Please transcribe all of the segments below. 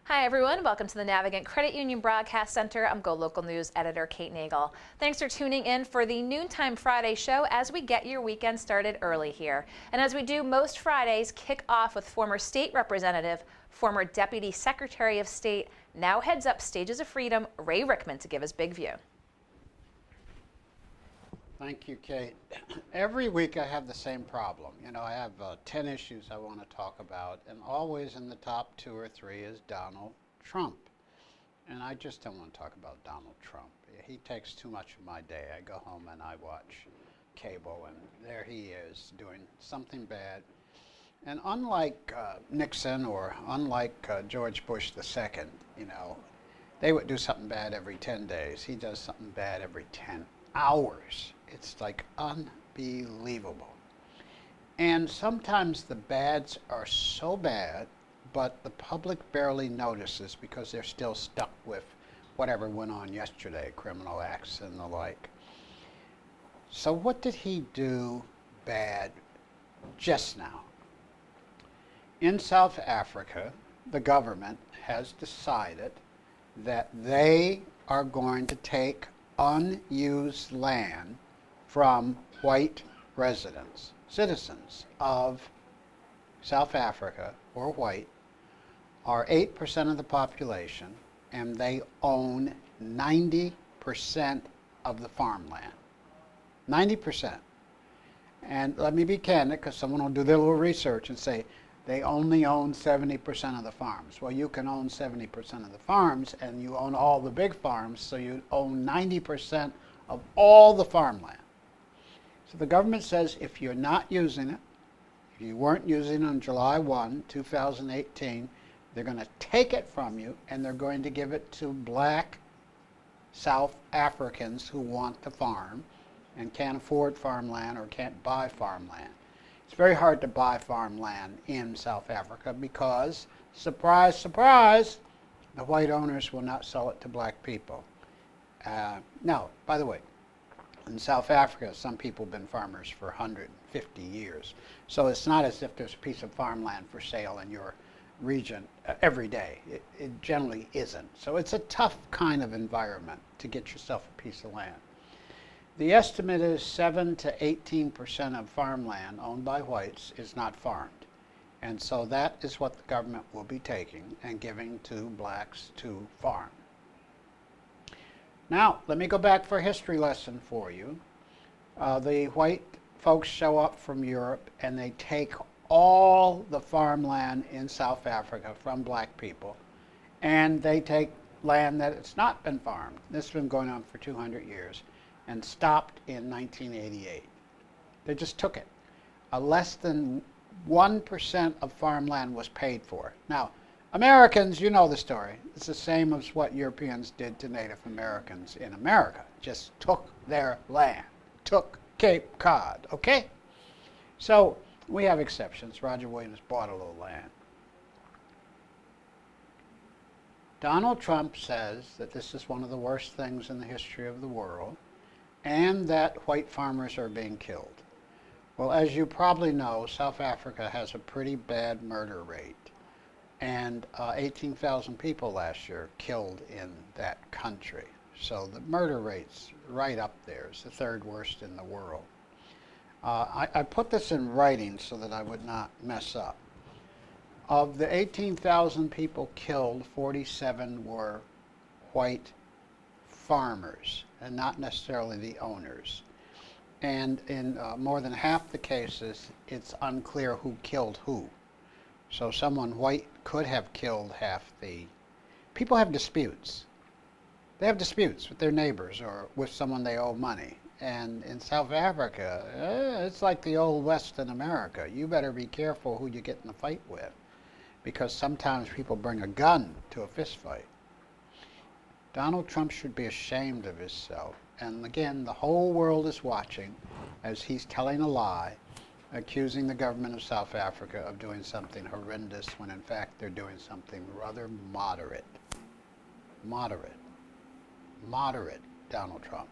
Hi everyone, welcome to the Navigant Credit Union Broadcast Center. I'm GoLocal News editor Kate Nagel. Thanks for tuning in for the Noontime Friday show as we get your weekend started early here. And as we do most Fridays, kick off with former state representative, former Deputy Secretary of State, now heads up Stages of Freedom, Ray Rickman, to give us Big View. Thank you, Kate. Every week I have the same problem. I have 10 issues I want to talk about, and always in the top 2 or 3 is Donald Trump. And I just don't want to talk about Donald Trump. He takes too much of my day. I go home and I watch cable, and there he is doing something bad. And unlike Nixon or unlike George Bush II, they would do something bad every 10 days. He does something bad every 10 hours. It's like unbelievable. And sometimes the bads are so bad, but the public barely notices because they're still stuck with whatever went on yesterday, criminal acts and the like. So what did he do bad just now? In South Africa, the government has decided that they are going to take unused land from white residents, citizens of South Africa, or white, are 8% of the population, and they own 90% of the farmland. 90%. And let me be candid, because someone will do their little research and say, they only own 70% of the farms. Well, you can own 70% of the farms, and you own all the big farms, so you own 90% of all the farmland. So the government says if you're not using it, if you weren't using it on July 1, 2018, they're going to take it from you, and they're going to give it to black South Africans who want to farm and can't afford farmland or can't buy farmland. It's very hard to buy farmland in South Africa because, surprise, surprise, the white owners will not sell it to black people. Now, by the way, in South Africa, some people have been farmers for 150 years. So it's not as if there's a piece of farmland for sale in your region every day. It generally isn't. So it's a tough kind of environment to get yourself a piece of land. The estimate is 7 to 18% of farmland owned by whites is not farmed. And so that is what the government will be taking and giving to blacks to farm. Now, let me go back for a history lesson for you. The white folks show up from Europe and they take all the farmland in South Africa from black people, and they take land that has not been farmed. This has been going on for 200 years. And stopped in 1988. They just took it. Less than 1% of farmland was paid for. Now, Americans, you know the story. It's the same as what Europeans did to Native Americans in America. Just took their land. Took Cape Cod, okay? So, we have exceptions. Roger Williams bought a little land. Donald Trump says that this is one of the worst things in the history of the world, and that white farmers are being killed. Well, as you probably know, South Africa has a pretty bad murder rate, and 18,000 people last year killed in that country. So the murder rate's right up there. It's the 3rd worst in the world. I put this in writing so that I would not mess up. Of the 18,000 people killed, 47 were white farmers, and not necessarily the owners. And in more than half the cases, it's unclear who killed who. So someone white could have killed half the... People have disputes. They have disputes with their neighbors or with someone they owe money. And in South Africa, it's like the old West in America. You better be careful who you get in a fight with, because sometimes people bring a gun to a fist fight. Donald Trump should be ashamed of himself. And again, the whole world is watching as he's telling a lie, accusing the government of South Africa of doing something horrendous when in fact they're doing something rather moderate. Moderate. Moderate, Donald Trump.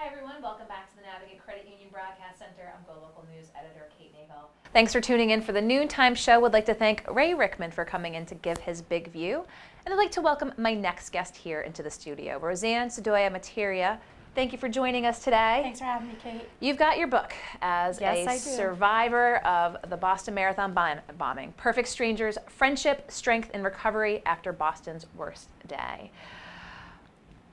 Hi everyone, welcome back to the Navigant Credit Union Broadcast Center. I'm GoLocal News editor Kate Nagel. Thanks for tuning in for the noontime show. Would like to thank Ray Rickman for coming in to give his big view. And I'd like to welcome my next guest here into the studio, Roseanne Sedoya Materia. Thank you for joining us today. Thanks for having me, Kate. You've got your book as a survivor of the Boston Marathon bombing. Perfect Strangers, Friendship, Strength, and Recovery After Boston's Worst Day.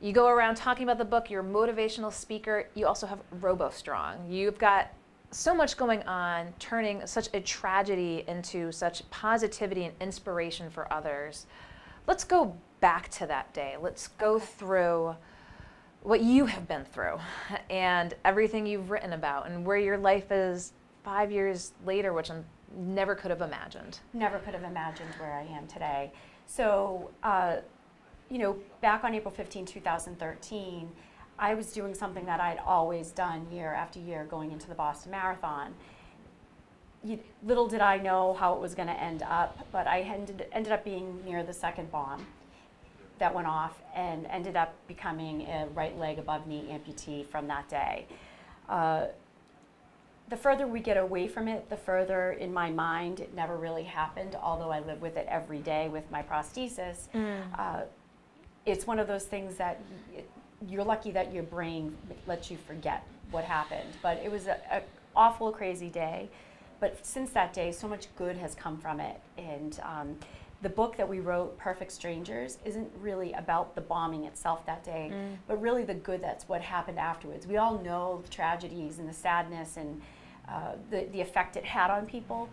You go around talking about the book, you're a motivational speaker, you also have RoboStrong. You've got so much going on, turning such a tragedy into such positivity and inspiration for others. Let's go back to that day. Let's go through what you have been through and everything you've written about and where your life is 5 years later, which I never could have imagined. Never could have imagined where I am today. So, you know, back on April 15, 2013, I was doing something that I'd always done year after year going into the Boston Marathon. Little did I know how it was going to end up, but I ended up being near the second bomb that went off and ended up becoming a right leg above knee amputee from that day. The further we get away from it, the further in my mind it never really happened, although I live with it every day with my prosthesis. It's one of those things that you're lucky that your brain lets you forget what happened. But it was an awful, crazy day. But since that day, so much good has come from it. And the book that we wrote, Perfect Strangers, isn't really about the bombing itself that day, but really the good that's what happened afterwards. We all know the tragedies and the sadness and the effect it had on people,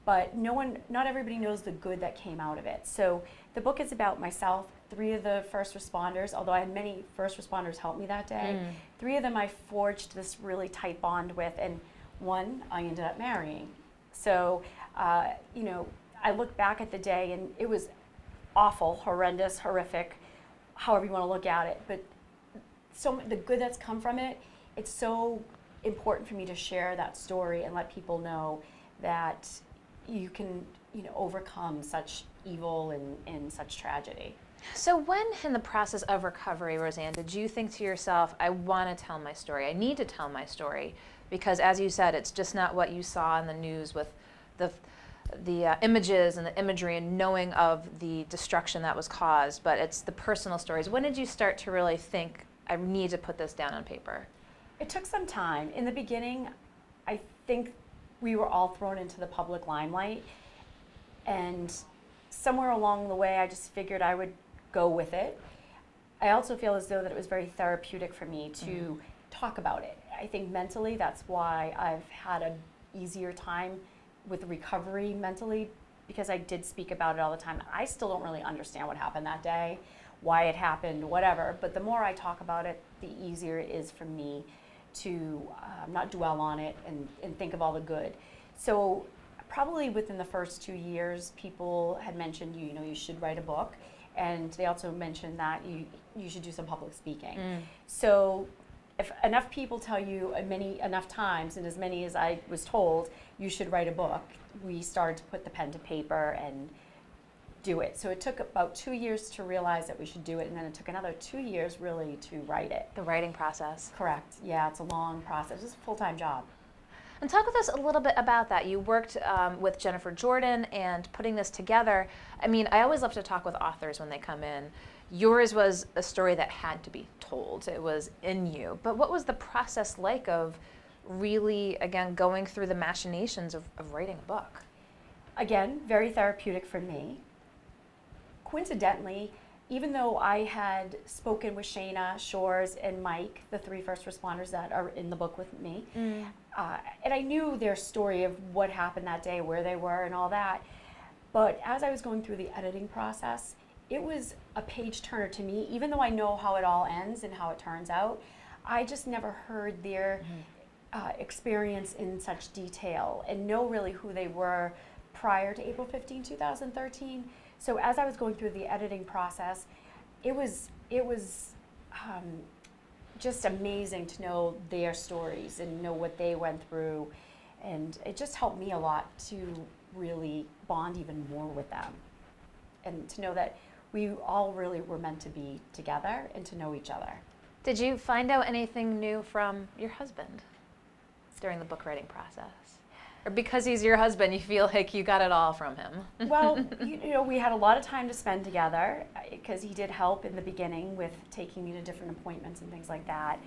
but not everybody knows the good that came out of it. So the book is about myself, 3 of the first responders, although I had many first responders help me that day. 3 of them I forged this really tight bond with, and 1 I ended up marrying. So, you know, I look back at the day and it was awful, horrendous, horrific, however you want to look at it. But the good that's come from it, it's so important for me to share that story and let people know that you can, you know, overcome such evil and such tragedy. So when in the process of recovery, Roseanne, did you think to yourself, I want to tell my story, I need to tell my story? Because as you said, it's just not what you saw in the news with the images and the imagery and knowing of the destruction that was caused, but it's the personal stories. When did you start to really think, I need to put this down on paper? It took some time. In the beginning, I think we were all thrown into the public limelight, and somewhere along the way I just figured I would go with it. I also feel as though that it was very therapeutic for me to talk about it. I think mentally that's why I've had an easier time with recovery mentally, because I did speak about it all the time. I still don't really understand what happened that day, why it happened, whatever, but the more I talk about it, the easier it is for me to not dwell on it and think of all the good. So probably within the first 2 years, people had mentioned, you know, you should write a book, and they also mentioned that you should do some public speaking. So if enough people tell you enough times, and as many as I was told, you should write a book, we started to put the pen to paper and do it. So it took about 2 years to realize that we should do it, and then it took another 2 years really to write it. The writing process. Correct. Yeah, it's a long process. It's a full-time job. And talk with us a little bit about that. You worked with Jennifer Jordan and putting this together. I mean, I always love to talk with authors when they come in. Yours was a story that had to be told. It was in you. But what was the process like of really, again, going through the machinations of writing a book? Again, very therapeutic for me. Coincidentally, even though I had spoken with Shayna, Shores, and Mike, the 3 first responders that are in the book with me, and I knew their story of what happened that day, where they were, and all that, but as I was going through the editing process, it was a page turner to me. Even though I know how it all ends and how it turns out, I just never heard their experience in such detail and know really who they were prior to April 15, 2013. So as I was going through the editing process, it was just amazing to know their stories and know what they went through, and it just helped me a lot to really bond even more with them, and to know that we all really were meant to be together and to know each other. Did you find out anything new from your husband during the book writing process? Or because he's your husband, you feel like you got it all from him? Well, you know, we had a lot of time to spend together because he did help in the beginning with taking me to different appointments and things like that.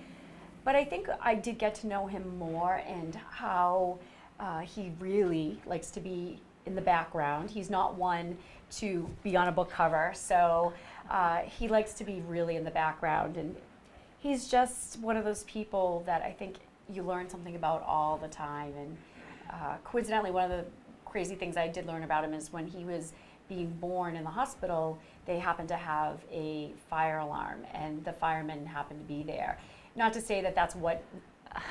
But I think I did get to know him more and how he really likes to be in the background. He's not one to be on a book cover, so he likes to be really in the background. And he's just one of those people that I think you learn something about all the time. And coincidentally, one of the crazy things I did learn about him is when he was being born in the hospital, they happened to have a fire alarm, and the firemen happened to be there. Not to say that that's what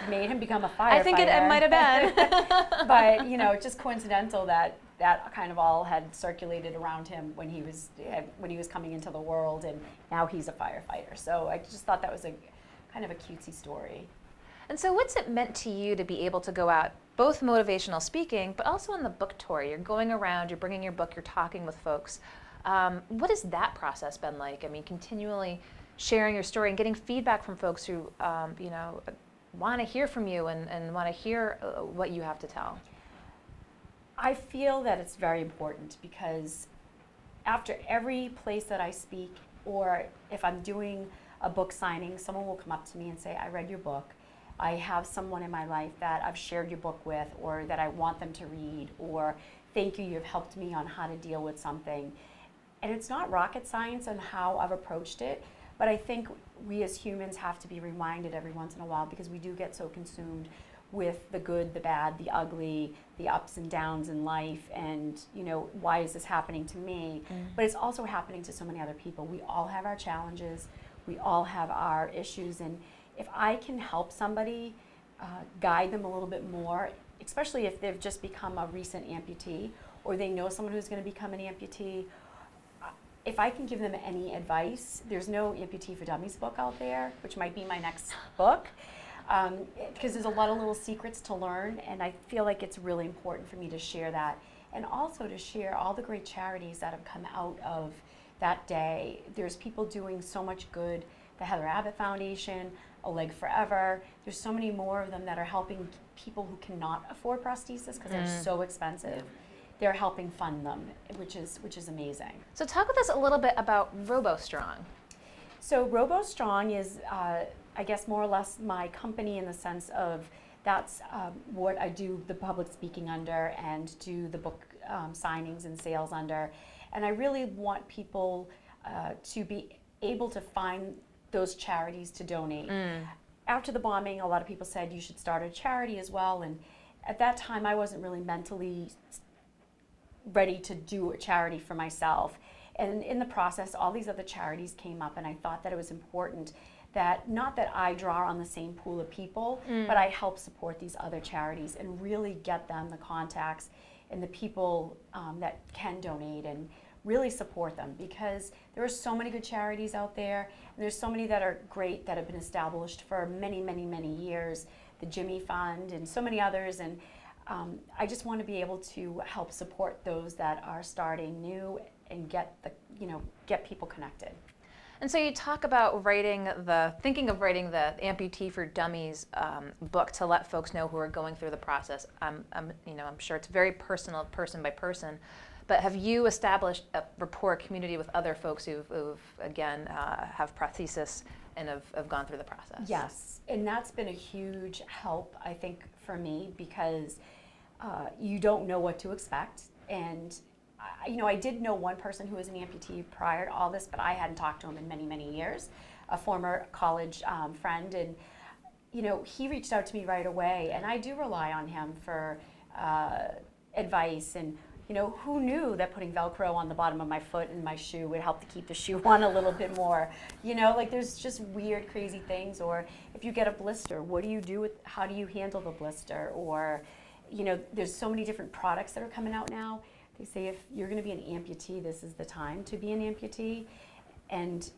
made him become a firefighter. I think it might have been. But, you know, it's just coincidental that that kind of all had circulated around him when he was coming into the world, and now he's a firefighter. So I just thought that was a kind of a cutesy story. And so what's it meant to you to be able to go out, both motivational speaking, but also on the book tour? You're going around, you're bringing your book, you're talking with folks. What has that process been like? I mean, continually sharing your story and getting feedback from folks who, you know, want to hear from you and want to hear what you have to tell. I feel that it's very important because after every place that I speak, or if I'm doing a book signing, someone will come up to me and say, I read your book. I have someone in my life that I've shared your book with, or that I want them to read, or thank you, you've helped me on how to deal with something. And it's not rocket science on how I've approached it, but I think we as humans have to be reminded every once in a while, because we do get so consumed with the good, the bad, the ugly, the ups and downs in life, and, you know, why is this happening to me? But it's also happening to so many other people. We all have our challenges, we all have our issues, and if I can help somebody, guide them a little bit more, especially if they've just become a recent amputee, or they know someone who's going to become an amputee, if I can give them any advice, there's no Amputee for Dummies book out there, which might be my next book, because there's a lot of little secrets to learn, and I feel like it's really important for me to share that, and also to share all the great charities that have come out of that day. There's people doing so much good. The Heather Abbott Foundation, A Leg Forever. There's so many more of them that are helping people who cannot afford prosthesis because they're so expensive. They're helping fund them, which is amazing. So talk with us a little bit about RoboStrong. So RoboStrong is, I guess, more or less my company in the sense of that's what I do the public speaking under and do the book signings and sales under. And I really want people to be able to find those charities to donate. After the bombing, a lot of people said you should start a charity as well, and at that time I wasn't really mentally ready to do a charity for myself. And in the process, all these other charities came up, and I thought that it was important that, not that I draw on the same pool of people, but I help support these other charities and really get them the contacts and the people that can donate, and really support them, because there are so many good charities out there, and there's so many that are great that have been established for many, many, many years, the Jimmy Fund and so many others, and I just want to be able to help support those that are starting new and get people connected. And so you talk about thinking of writing the Amputee for Dummies book to let folks know who are going through the process. I'm sure it's very personal, person by person. But have you established a rapport community with other folks who've again, have prosthesis and have gone through the process? Yes, and that's been a huge help, I think, for me, because you don't know what to expect. And I did know one person who was an amputee prior to all this, but I hadn't talked to him in many, many years, a former college friend. And, he reached out to me right away, and I do rely on him for advice. And who knew that putting Velcro on the bottom of my foot and my shoe would help to keep the shoe on a little bit more? Like there's just weird, crazy things. Or if you get a blister, what do you do how do you handle the blister? Or, there's so many different products that are coming out now. They say if you're going to be an amputee, this is the time to be an amputee. And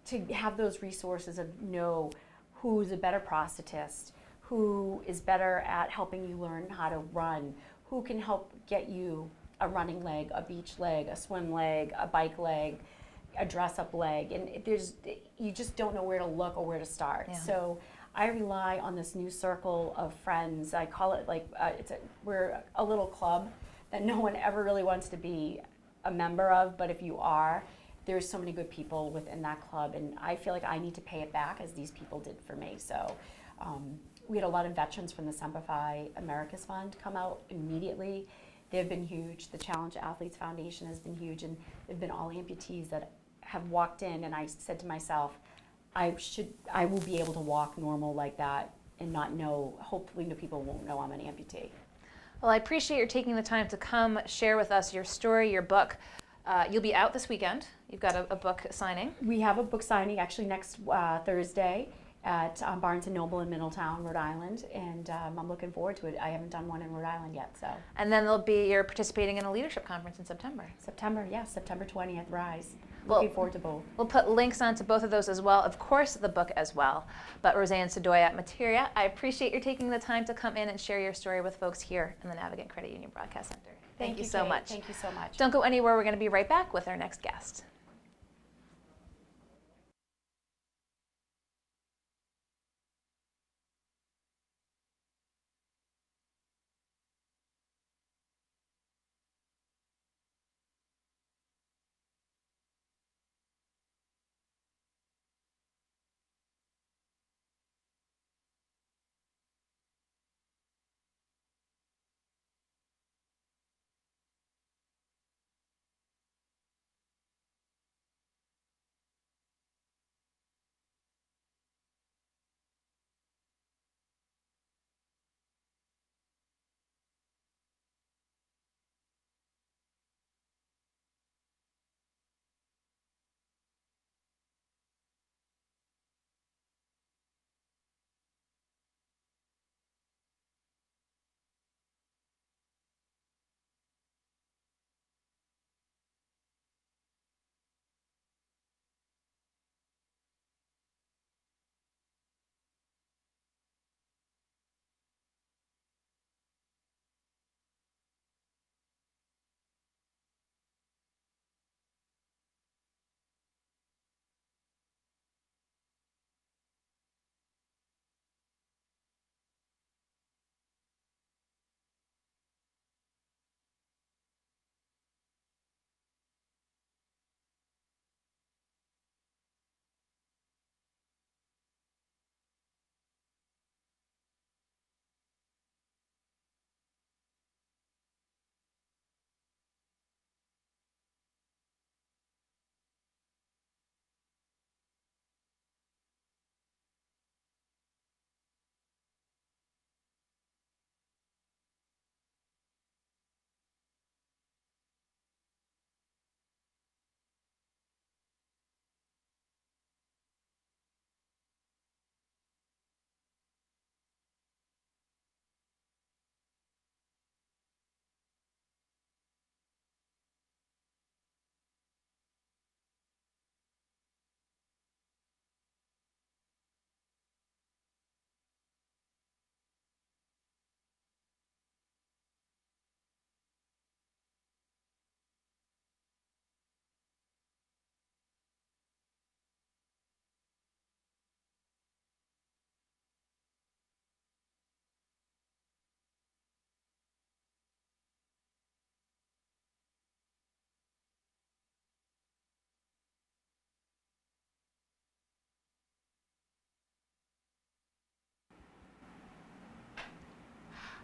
to have those resources of know who's a better prosthetist, who is better at helping you learn how to run, who can help get you a running leg, a beach leg, a swim leg, a bike leg, a dress-up leg, and you just don't know where to look or where to start. Yeah. So I rely on this new circle of friends. I call it like we're a little club that no one ever really wants to be a member of, but if you are, there's so many good people within that club, and I feel like I need to pay it back as these people did for me. So we had a lot of veterans from the Semplify Americas Fund come out immediately. They've been huge. The Challenge Athletes Foundation has been huge, and they've been all amputees that have walked in, and I said to myself, I will be able to walk normal like that and not know, hopefully no people won't know I'm an amputee. Well, I appreciate your taking the time to come share with us your story, your book. You'll be out this weekend. You've got a book signing. We have a book signing actually next Thursday at Barnes & Noble in Middletown, Rhode Island, and I'm looking forward to it. I haven't done one in Rhode Island yet, so. And then you're participating in a leadership conference in September. September 20th, Rise. Looking forward to both. We'll put links onto both of those as well. Of course, the book as well. But Roseanne Sedoya Materia, I appreciate your taking the time to come in and share your story with folks here in the Navigant Credit Union Broadcast Center. Thank you so Kate. much. Thank you so much. Don't go anywhere. We're going to be right back with our next guest.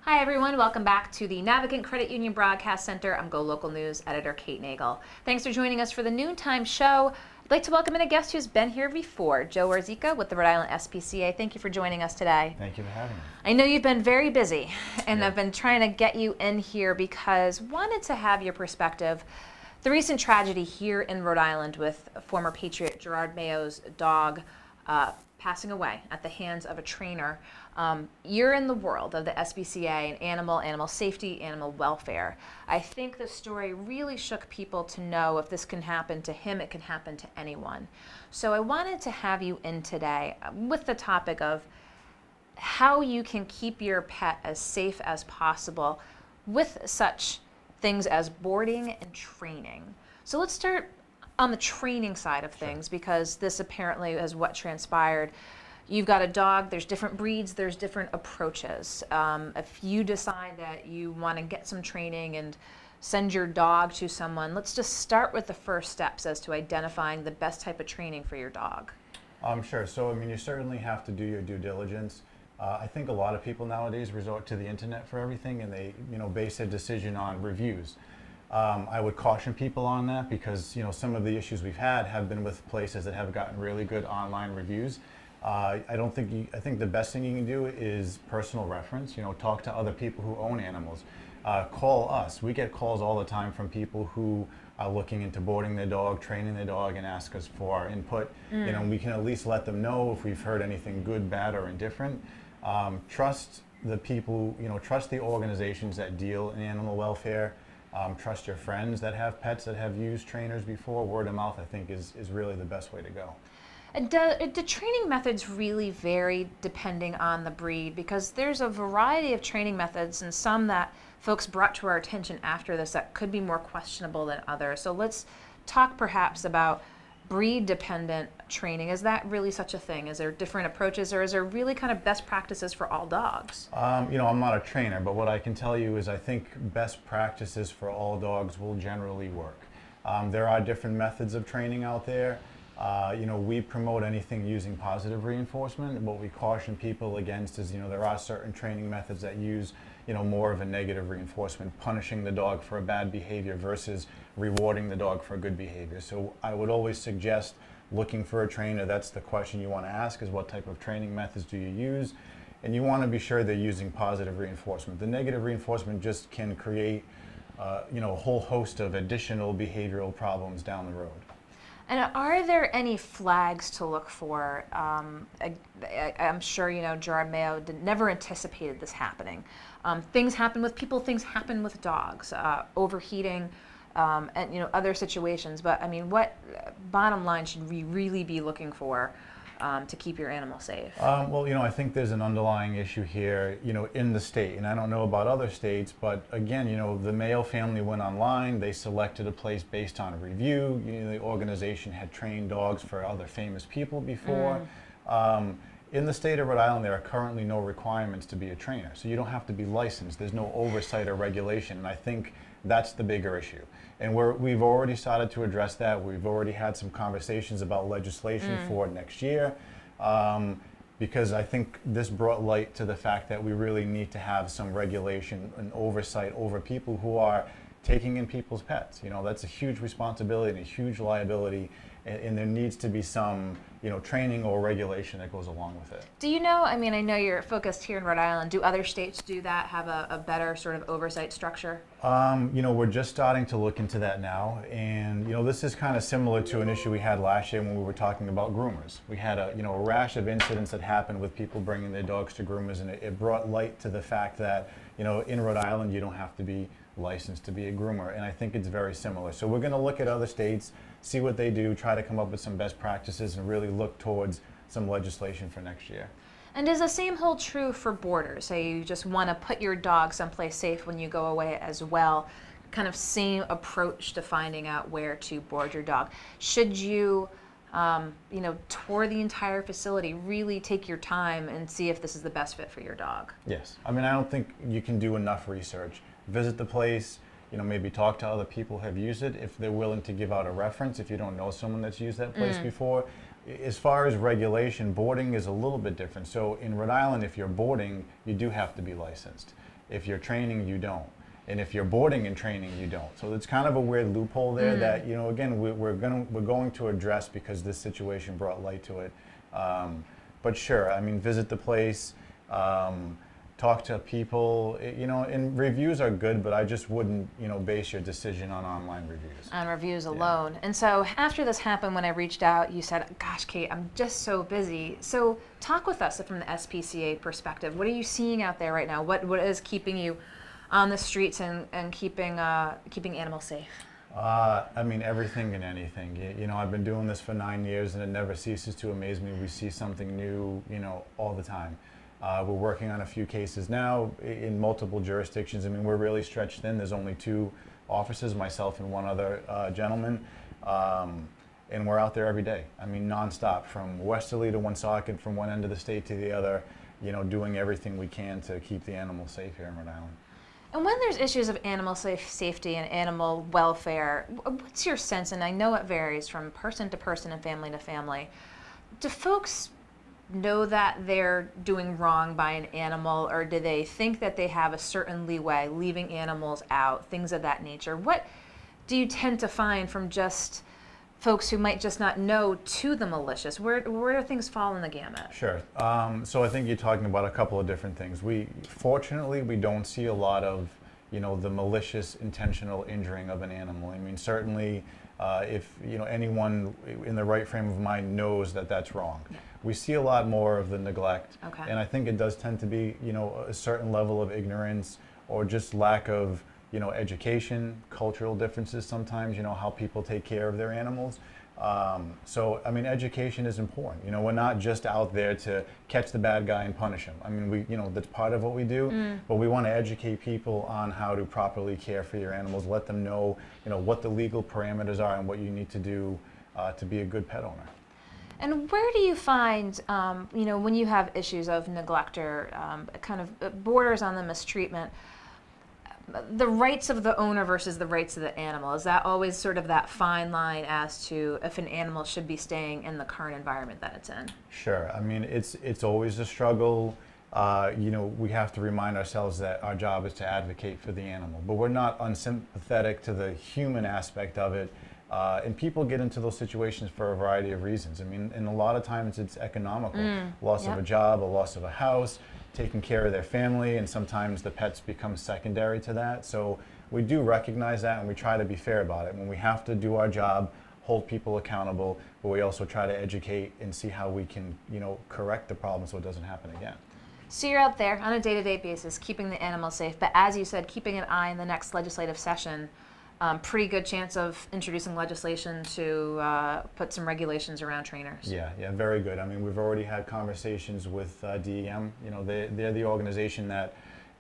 Hi everyone, welcome back to the Navigant Credit Union Broadcast Center. I'm GoLocal News editor Kate Nagel. Thanks for joining us for the noontime show. I'd like to welcome in a guest who's been here before, Joe Warzika with the Rhode Island SPCA. Thank you for joining us today. Thank you for having me. I know you've been very busy, and I've been trying to get you in here because wanted to have your perspective. The recent tragedy here in Rhode Island with former Patriot Gerard Mayo's dog passing away at the hands of a trainer. You're in the world of the SPCA and animal safety, animal welfare. I think the story really shook people to know if this can happen to him, it can happen to anyone. So I wanted to have you in today with the topic of how you can keep your pet as safe as possible with such things as boarding and training. So let's start on the training side of things, because this apparently is what transpired. You've got a dog, there's different breeds, there's different approaches. If you decide that you want to get some training and send your dog to someone, let's just start with the first steps as to identifying the best type of training for your dog. Sure. So, I mean, you certainly have to do your due diligence. I think a lot of people nowadays resort to the internet for everything, and they, base their decision on reviews. I would caution people on that because, some of the issues we've had have been with places that have gotten really good online reviews. I think the best thing you can do is personal reference, talk to other people who own animals. Call us. We get calls all the time from people who are looking into boarding their dog, training their dog, and ask us for our input. We can at least let them know if we've heard anything good, bad, or indifferent. Trust the people, trust the organizations that deal in animal welfare. Trust your friends that have pets that have used trainers before. Word of mouth, I think, is really the best way to go. And do training methods really vary depending on the breed? Because there's a variety of training methods, and some that folks brought to our attention after this that could be more questionable than others. So let's talk perhaps about breed-dependent training. Is that really such a thing? Is there different approaches, or is there really kind of best practices for all dogs? I'm not a trainer, but what I can tell you is I think best practices for all dogs will generally work. There are different methods of training out there. We promote anything using positive reinforcement. What we caution people against is, there are certain training methods that use, more of a negative reinforcement, punishing the dog for a bad behavior versus rewarding the dog for a good behavior. So I would always suggest looking for a trainer. That's the question you want to ask, is what type of training methods do you use? And you want to be sure they're using positive reinforcement. The negative reinforcement just can create, a whole host of additional behavioral problems down the road. And are there any flags to look for? I'm sure Gerard Mayo never anticipated this happening. Things happen with people, things happen with dogs, overheating, and other situations. But I mean, what bottom line should we really be looking for to keep your animal safe? I think there's an underlying issue here, in the state, and I don't know about other states, but again, the Mayo family went online, they selected a place based on a review. The organization had trained dogs for other famous people before. In the state of Rhode Island, there are currently no requirements to be a trainer, so you don't have to be licensed. There's no oversight or regulation, and I think that's the bigger issue. And we've already started to address that. We've already had some conversations about legislation for next year, because I think this brought light to the fact that we really need to have some regulation and oversight over people who are taking in people's pets. That's a huge responsibility and a huge liability, and there needs to be some, training or regulation that goes along with it. Do you know, I know you're focused here in Rhode Island, do other states do that, have a better sort of oversight structure? We're just starting to look into that now, and this is kind of similar to an issue we had last year when we were talking about groomers. We had a rash of incidents that happened with people bringing their dogs to groomers, and it brought light to the fact that in Rhode Island you don't have to be licensed to be a groomer, and I think it's very similar. So we're going to look at other states, see what they do, try to come up with some best practices, and really look towards some legislation for next year. And does the same hold true for boarders? Say you just want to put your dog someplace safe when you go away as well, kind of same approach to finding out where to board your dog. Should you, tour the entire facility, really take your time and see if this is the best fit for your dog? Yes. I don't think you can do enough research. Visit the place, maybe talk to other people who have used it if they're willing to give out a reference if you don't know someone that's used that place before. As far as regulation, boarding is a little bit different. So in Rhode Island, if you're boarding, you do have to be licensed. If you're training, you don't. And if you're boarding and training, you don't. So it's kind of a weird loophole there that, again, we're going to address because this situation brought light to it. But sure, visit the place, talk to people, and reviews are good, but I just wouldn't, base your decision on online reviews. On reviews alone. Yeah. And so after this happened, when I reached out, you said, gosh, Kate, I'm just so busy. So talk with us from the SPCA perspective. What are you seeing out there right now? What is keeping you on the streets and keeping animals safe? Everything and anything. I've been doing this for 9 years, and it never ceases to amaze me. We see something new, all the time. We're working on a few cases now in multiple jurisdictions. We're really stretched thin. There's only 2 officers, myself and one other gentleman. And we're out there every day. I mean, nonstop, from Westerly to Woonsocket, from one end of the state to the other, you know, doing everything we can to keep the animals safe here in Rhode Island. And when there's issues of animal safety and animal welfare, what's your sense, and I know it varies from person to person and family to family, do folks know that they're doing wrong by an animal, or do they think that they have a certain leeway, leaving animals out, things of that nature? What do you tend to find from just folks who might just not know to the malicious? Where do things fall in the gamut? Sure. So I think you're talking about a couple of different things. Fortunately, we don't see a lot of, you know, the malicious, intentional injuring of an animal. I mean, certainly, if, you know, anyone in the right frame of mind knows that that's wrong. Yeah. We see a lot more of the neglect. Okay. And I think it does tend to be, you know, a certain level of ignorance or just lack of, you know, education, cultural differences sometimes, you know, how people take care of their animals. So, I mean, education is important. You know, we're not just out there to catch the bad guy and punish him. I mean, you know, that's part of what we do, but we want to educate people on how to properly care for your animals, let them know, you know, what the legal parameters are and what you need to do to be a good pet owner. And where do you find, you know, when you have issues of neglect or kind of borders on the mistreatment, the rights of the owner versus the rights of the animal? Is that always sort of that fine line as to if an animal should be staying in the current environment that it's in? Sure. I mean, it's always a struggle. You know, we have to remind ourselves that our job is to advocate for the animal, but we're not unsympathetic to the human aspect of it. And people get into those situations for a variety of reasons. I mean, and a lot of times it's economical. Loss of a job, a loss of a house, taking care of their family, and sometimes the pets become secondary to that. So we do recognize that, and we try to be fair about it. When we have to do our job, hold people accountable, but we also try to educate and see how we can, you know, correct the problem so it doesn't happen again. So you're out there on a day-to-day basis keeping the animals safe, but as you said, keeping an eye in the next legislative session. Pretty good chance of introducing legislation to put some regulations around trainers. Yeah, very good. I mean, we've already had conversations with DEM. You know, they're the organization that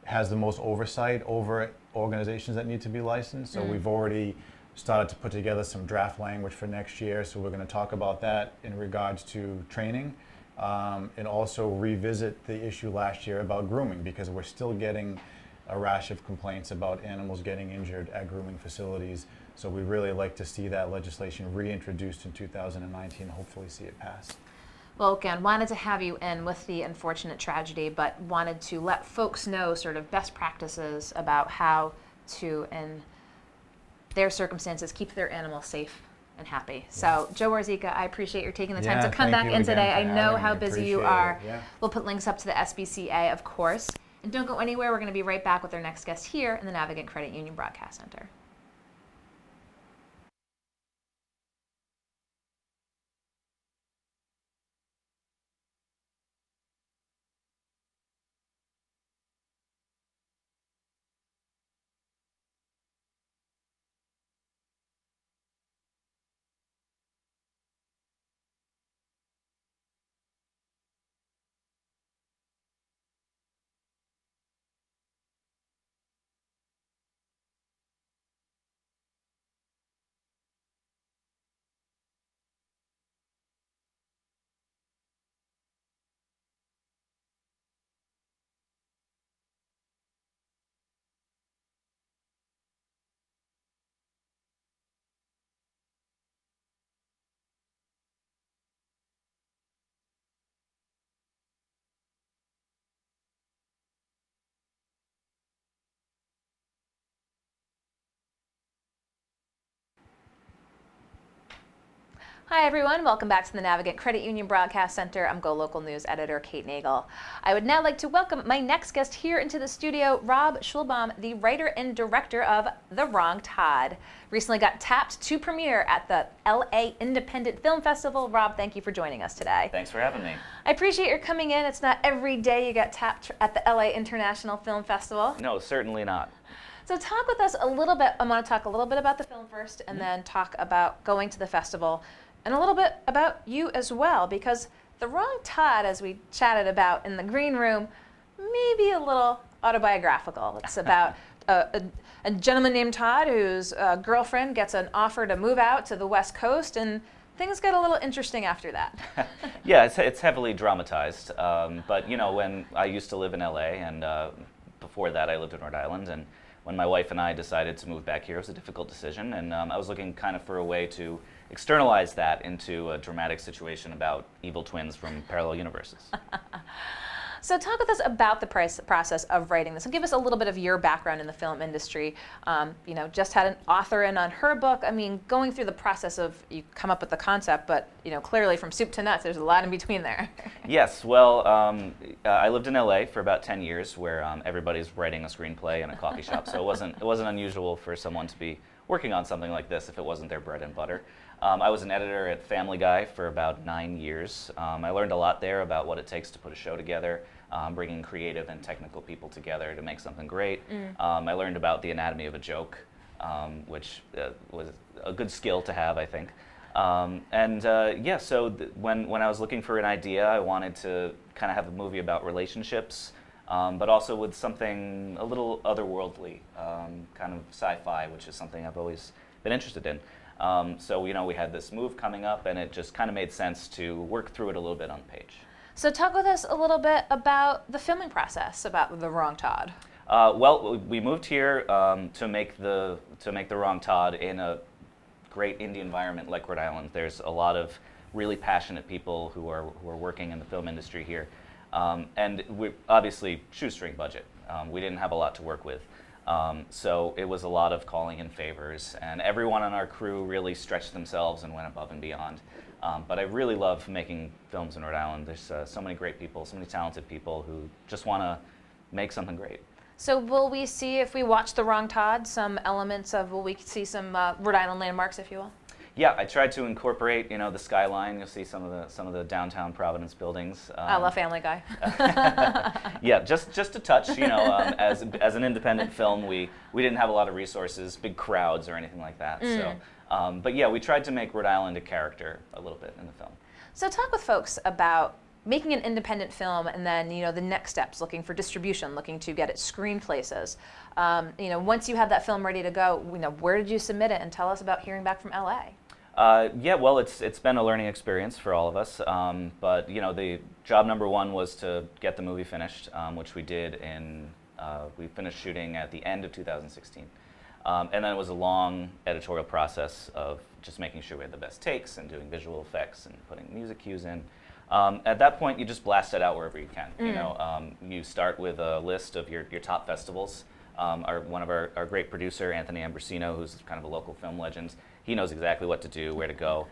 has the most oversight over organizations that need to be licensed. So we've already started to put together some draft language for next year. So we're going to talk about that in regards to training, and also revisit the issue last year about grooming, because we're still getting a rash of complaints about animals getting injured at grooming facilities. So we really like to see that legislation reintroduced in 2019, hopefully see it pass. Well, again, wanted to have you in with the unfortunate tragedy, but wanted to let folks know sort of best practices about how to, in their circumstances, keep their animals safe and happy. So, Joe Warzika, I appreciate your taking the time to come back in today. I know how busy you are. We'll put links up to the SBCA, of course. And don't go anywhere. We're going to be right back with our next guest here in the Navigant Credit Union Broadcast Center. Hi everyone, welcome back to the Navigant Credit Union Broadcast Center. I'm GoLocal News editor Kate Nagel. I would now like to welcome my next guest here into the studio, Rob Schulbaum, the writer and director of The Wrong Todd. Recently got tapped to premiere at the LA Independent Film Festival. Rob, thank you for joining us today. Thanks for having me. I appreciate your coming in. It's not every day you get tapped at the LA International Film Festival. No, certainly not. So talk with us a little bit. I want to talk a little bit about the film first, and then talk about going to the festival, and a little bit about you as well, because The Wrong Todd, as we chatted about in the green room, maybe a little autobiographical. It's about a gentleman named Todd whose girlfriend gets an offer to move out to the West Coast, and things get a little interesting after that. Yeah, it's heavily dramatized. But you know, when I used to live in LA, and before that I lived in Rhode Island, and when my wife and I decided to move back here, it was a difficult decision, and I was looking kind of for a way to externalize that into a dramatic situation about evil twins from parallel universes. So talk with us about the process of writing this, and give us a little bit of your background in the film industry. You know, just had an author in on her book. I mean, going through the process of, you come up with the concept, but you know, clearly from soup to nuts, there's a lot in between there. Yes, well, I lived in LA for about 10 years, where everybody's writing a screenplay in a coffee shop, so it wasn't unusual for someone to be working on something like this if it wasn't their bread and butter. I was an editor at Family Guy for about 9 years. I learned a lot there about what it takes to put a show together, bringing creative and technical people together to make something great. I learned about the anatomy of a joke, which was a good skill to have, I think. Yeah, so when I was looking for an idea, I wanted to kind of have a movie about relationships, but also with something a little otherworldly, kind of sci-fi, which is something I've always been interested in. So, you know, we had this move coming up, and it just kind of made sense to work through it a little bit on the page. So talk with us a little bit about the filming process, about The Wrong Todd. Well, we moved here to make the Wrong Todd in a great indie environment like Rhode Island. There's a lot of really passionate people who are working in the film industry here, and we obviously shoestring budget. We didn't have a lot to work with. So it was a lot of calling in favors, and everyone on our crew really stretched themselves and went above and beyond. But I really love making films in Rhode Island. There's so many great people, so many talented people who just want to make something great. So will we see, if we watch The Wrong Todd, some elements of, will we see some Rhode Island landmarks, if you will? Yeah, I tried to incorporate, you know, the skyline. You'll see some of the downtown Providence buildings. I love Family Guy. Yeah, just a touch. You know, as an independent film, we didn't have a lot of resources, big crowds, or anything like that. So, but yeah, we tried to make Rhode Island a character a little bit in the film. So talk with folks about making an independent film, and then, you know, the next steps, looking for distribution, looking to get it screened places. You know, once you have that film ready to go, you know, where did you submit it? And tell us about hearing back from LA. Yeah, well, it's been a learning experience for all of us, but you know, the job number one was to get the movie finished, which we did we finished shooting at the end of 2016. And then it was a long editorial process of just making sure we had the best takes and doing visual effects and putting music cues in. At that point, you just blast it out wherever you can. You know, you start with a list of your top festivals. One of our great producer, Anthony Ambrosino, who's kind of a local film legend, he knows exactly what to do, where to go.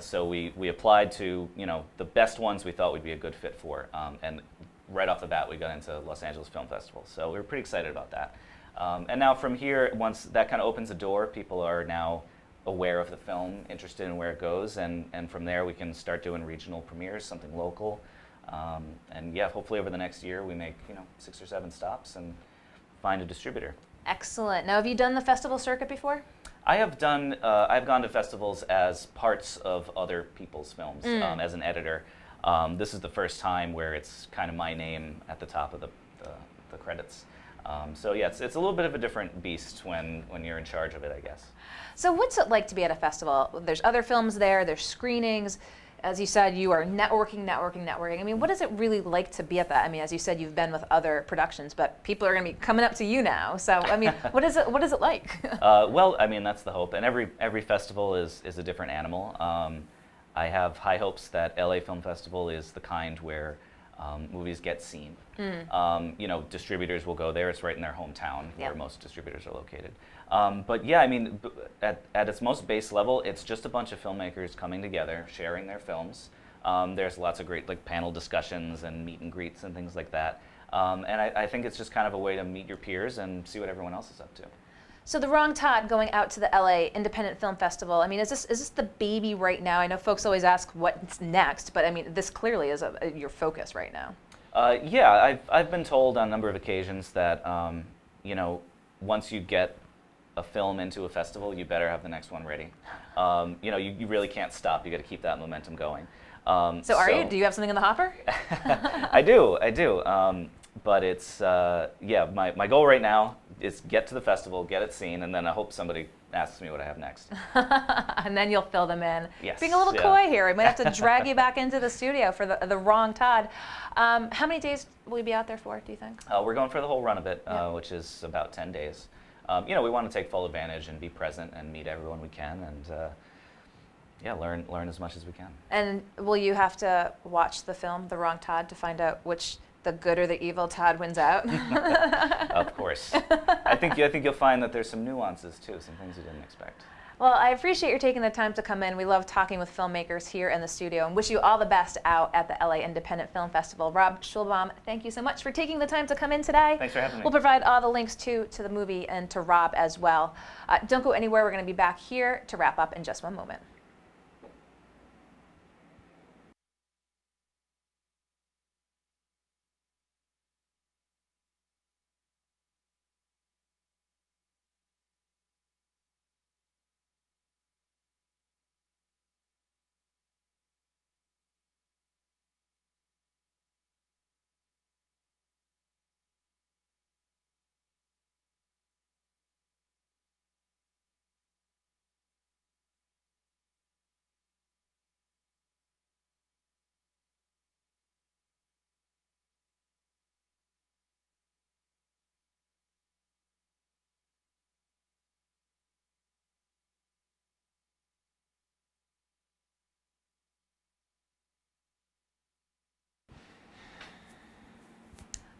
So we applied to, you know, the best ones we thought we'd be a good fit for. And right off the bat, we got into Los Angeles Film Festival. So we were pretty excited about that. And now from here, once that kind of opens the door, people are now aware of the film, interested in where it goes, and from there we can start doing regional premieres, something local. And yeah, hopefully over the next year we make, you know, 6 or 7 stops and find a distributor. Excellent. Now, have you done the festival circuit before? I have done. I've gone to festivals as parts of other people's films, as an editor. This is the first time where it's kind of my name at the top of the credits. So yeah, it's a little bit of a different beast when you're in charge of it, I guess. So what's it like to be at a festival? There's other films there, there's screenings. As you said, you are networking. I mean, what is it really like to be at that? I mean, as you said, you've been with other productions, but people are going to be coming up to you now. So, I mean, what is it like? Well, I mean, that's the hope. And every festival is a different animal. I have high hopes that LA Film Festival is the kind where movies get seen. You know, distributors will go there. It's right in their hometown, where most distributors are located. But yeah, I mean, at its most base level, it's just a bunch of filmmakers coming together, sharing their films. There's lots of great panel discussions and meet and greets and things like that. And I think it's just kind of a way to meet your peers and see what everyone else is up to. So The Wrong Todd going out to the LA Independent Film Festival, I mean, is this the baby right now? I know folks always ask what's next, but I mean, this clearly is your focus right now. Yeah, I've been told on a number of occasions that, you know, once you get a film into a festival, you better have the next one ready. You know, you really can't stop. You got to keep that momentum going. So are you? Do you have something in the hopper? I do. But it's, yeah, my goal right now, it's get to the festival, get it seen, and then I hope somebody asks me what I have next. And then you'll fill them in. Yes, Being a little yeah. coy here. We might have to drag you back into the studio for the wrong Todd. How many days will you be out there for, do you think? We're going for the whole run of it, Yeah. which is about 10 days. You know, we want to take full advantage and be present and meet everyone we can, and yeah, learn as much as we can. And will you have to watch the film, The Wrong Todd, to find out which the good or the evil Todd wins out? Of course. I think you'll find that there's some nuances too, some things you didn't expect. Well, I appreciate you taking the time to come in. We love talking with filmmakers here in the studio and wish you all the best out at the LA Independent Film Festival. Rob Schulbaum, thank you so much for taking the time to come in today. Thanks for having me. We'll provide all the links to the movie and to Rob as well. Don't go anywhere. We're going to be back here to wrap up in just one moment.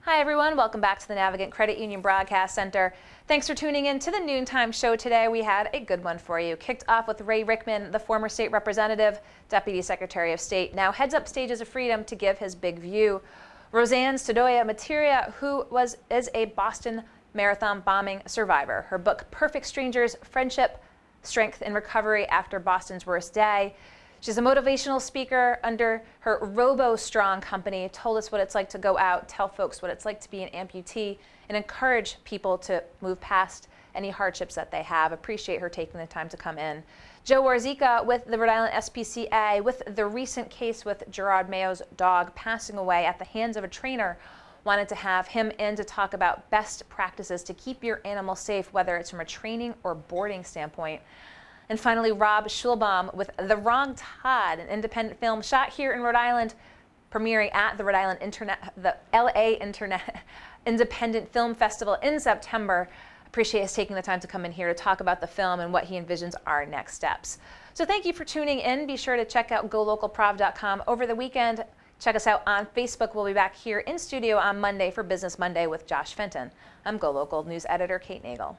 Hi everyone, welcome back to the Navigant Credit Union Broadcast Center. Thanks for tuning in to the noontime show today. We had a good one for you. Kicked off with Ray Rickman, the former state representative, Deputy Secretary of State, now heads up Stages of Freedom to give his big view. Roseanne Stodoia Materia, who is a Boston Marathon bombing survivor. Her book, Perfect Strangers, Friendship, Strength, and Recovery After Boston's Worst Day. She's a motivational speaker under her Robo Strong company, told us what it's like to go out, tell folks what it's like to be an amputee, and encourage people to move past any hardships that they have. Appreciate her taking the time to come in. Joe Warzika with the Rhode Island SPCA, with the recent case with Gerard Mayo's dog passing away at the hands of a trainer, wanted to have him in to talk about best practices to keep your animal safe, whether it's from a training or boarding standpoint. And finally, Rob Schulbaum with The Wrong Todd, an independent film shot here in Rhode Island, premiering at the LA Independent Film Festival in September. Appreciate his taking the time to come in here to talk about the film and what he envisions are next steps. So thank you for tuning in. Be sure to check out GoLocalProv.com over the weekend. Check us out on Facebook. We'll be back here in studio on Monday for Business Monday with Josh Fenton. I'm GoLocal News Editor Kate Nagel.